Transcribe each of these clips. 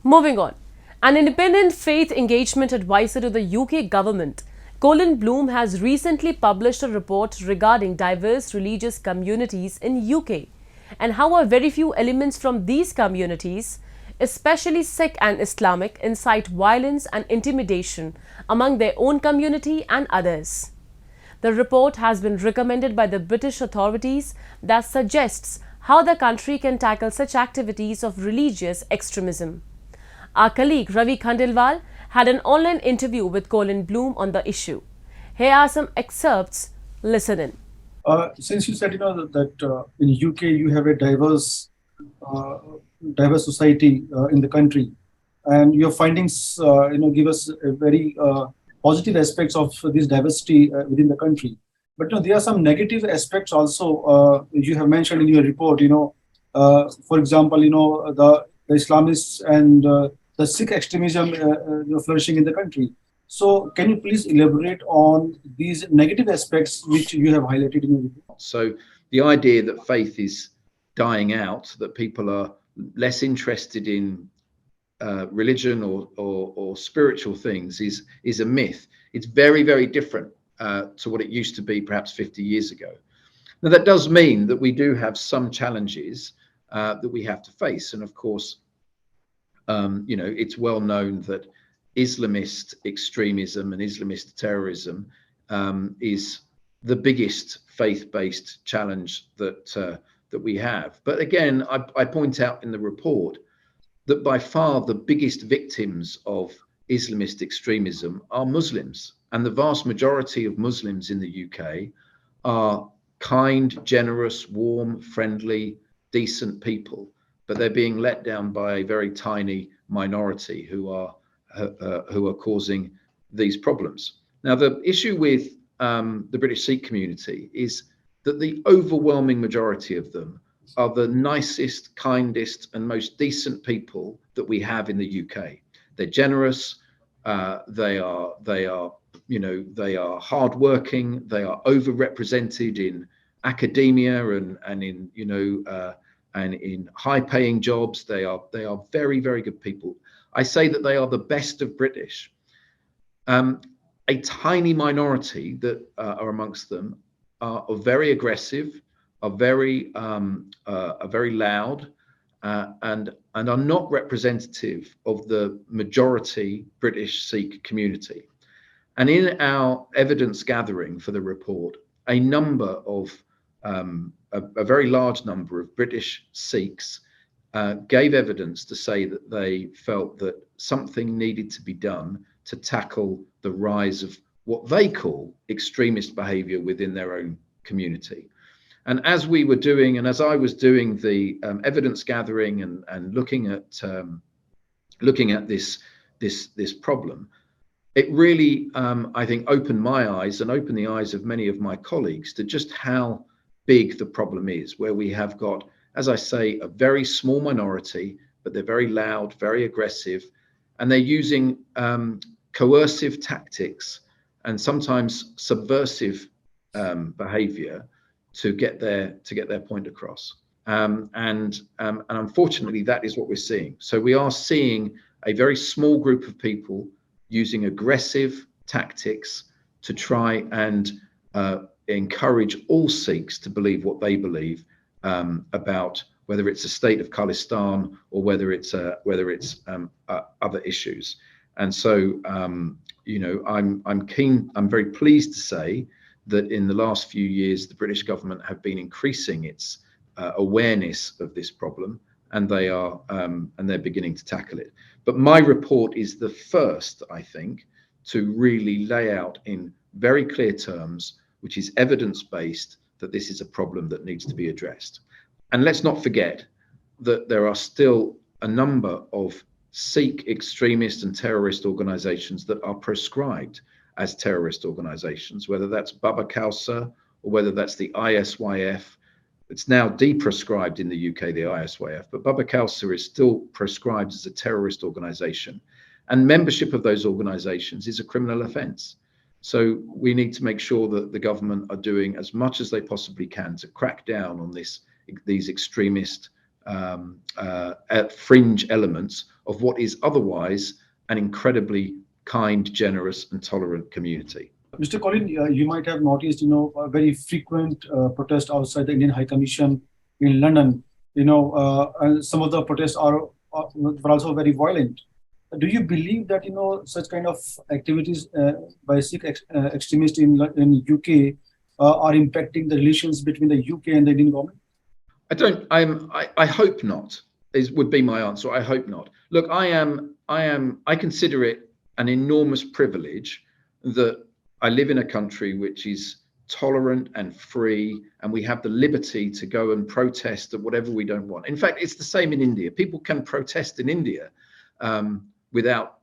Moving on. An independent faith engagement advisor to the UK government, Colin Bloom, has recently published a report regarding diverse religious communities in UK and how very few elements from these communities, especially Sikh and Islamic, incite violence and intimidation among their own community and others. The report has been recommended by the British authorities that suggests how the country can tackle such activities of religious extremism. Our colleague Ravi Khandelwal had an online interview with Colin Bloom on the issue. Here are some excerpts. Listen in. Since you said that in UK you have a diverse society in the country, and your findings give us a very positive aspects of this diversity within the country. But there are some negative aspects also you have mentioned in your report. For example, the Islamists and the Sikh extremism flourishing in the country. So can you please elaborate on these negative aspects which you have highlighted in your report? So the idea that faith is dying out, that people are less interested in religion or spiritual things is a myth. It's very, very different to what it used to be perhaps 50 years ago. Now, that does mean that we do have some challenges that we have to face. And of course, it's well known that Islamist extremism and Islamist terrorism is the biggest faith-based challenge that we have. But again, I point out in the report that by far the biggest victims of Islamist extremism are Muslims. And the vast majority of Muslims in the UK are kind, generous, warm, friendly, decent people. But they're being let down by a very tiny minority who are causing these problems. Now, the issue with the British Sikh community is that the overwhelming majority of them are the nicest, kindest, and most decent people that we have in the UK. They're generous. They are hardworking. They are overrepresented in academia and in high-paying jobs. They are very, very good people. I say that they are the best of British. A tiny minority that are amongst them are very aggressive, are very loud, and are not representative of the majority British Sikh community. And in our evidence gathering for the report, a very large number of British Sikhs gave evidence to say that they felt that something needed to be done to tackle the rise of what they call extremist behavior within their own community. And as we were doing, and as I was doing the evidence gathering and looking at this problem, it really, I think, opened my eyes and opened the eyes of many of my colleagues to just how big the problem is, where we have got, as I say, a very small minority, but they're very loud, very aggressive, and they're using coercive tactics and sometimes subversive behavior to get their point across. And unfortunately, that is what we're seeing. So we are seeing a very small group of people using aggressive tactics to try and encourage all Sikhs to believe what they believe about whether it's a state of Khalistan or whether it's other issues. And so I'm very pleased to say that in the last few years the British government have been increasing its awareness of this problem, and they're beginning to tackle it. But my report is the first, I think, to really lay out in very clear terms, which is evidence-based, that this is a problem that needs to be addressed. And let's not forget that there are still a number of Sikh extremist and terrorist organizations that are proscribed as terrorist organizations, whether that's Baba Khalsa or whether that's the ISYF. It's now deproscribed in the UK, the ISYF, but Baba Khalsa is still proscribed as a terrorist organization. And membership of those organizations is a criminal offense. So we need to make sure that the government are doing as much as they possibly can to crack down on these extremist fringe elements of what is otherwise an incredibly kind, generous and tolerant community. Mr. Colin, you might have noticed, a very frequent protest outside the Indian High Commission in London. And some of the protests were also very violent. Do you believe that, such kind of activities by Sikh extremists in UK are impacting the relations between the UK and the Indian government? I hope not, would be my answer. I hope not. Look, I consider it an enormous privilege that I live in a country which is tolerant and free, and we have the liberty to go and protest at whatever we don't want. In fact, it's the same in India. People can protest in India without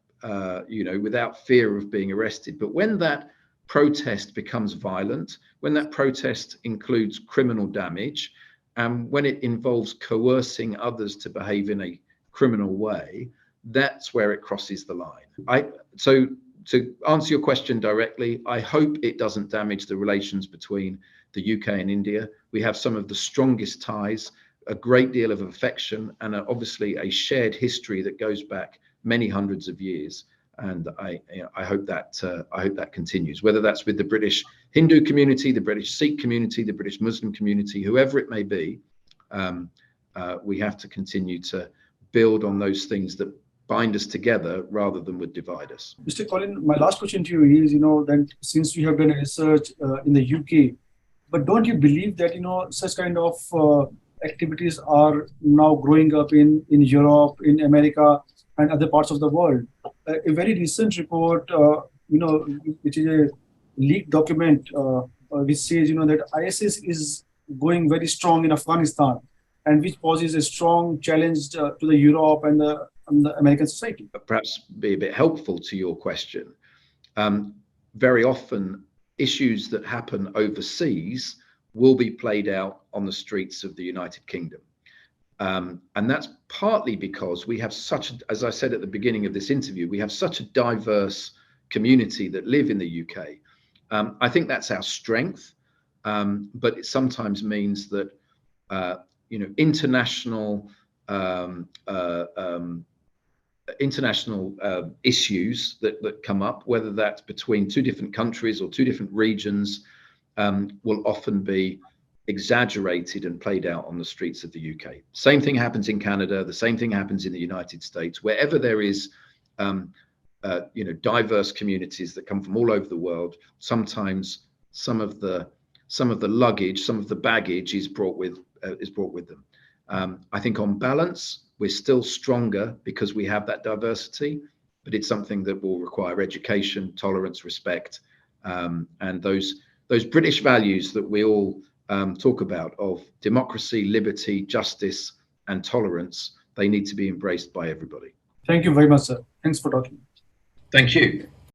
fear of being arrested. But when that protest becomes violent, when that protest includes criminal damage, and when it involves coercing others to behave in a criminal way, that's where it crosses the line. So to answer your question directly, I hope it doesn't damage the relations between the UK and India. We have some of the strongest ties, a great deal of affection, and obviously a shared history that goes back many hundreds of years. And I hope that continues, whether that's with the British Hindu community, the British Sikh community, the British Muslim community, whoever it may be. We have to continue to build on those things that bind us together rather than would divide us. Mr. Colin, my last question to you is, that since you have done research in the UK, but don't you believe that, such kind of activities are now growing up in Europe, in America, and other parts of the world? A very recent report, which is a leaked document, which says, that ISIS is going very strong in Afghanistan, and which poses a strong challenge to the Europe and the American society. Perhaps be a bit helpful to your question. Very often, issues that happen overseas will be played out on the streets of the United Kingdom. And that's partly because we have as I said at the beginning of this interview, we have such a diverse community that live in the UK. I think that's our strength, but it sometimes means that international issues that come up, whether that's between two different countries or two different regions, will often be exaggerated and played out on the streets of the UK. Same thing happens in Canada. The same thing happens in the United States. Wherever there is, diverse communities that come from all over the world, sometimes some of the luggage, some of the baggage is brought with them. I think on balance, we're still stronger because we have that diversity, but it's something that will require education, tolerance, respect, and those British values that we all talk about of democracy, liberty, justice, and tolerance. They need to be embraced by everybody. Thank you very much, sir. Thanks for talking. Thank you.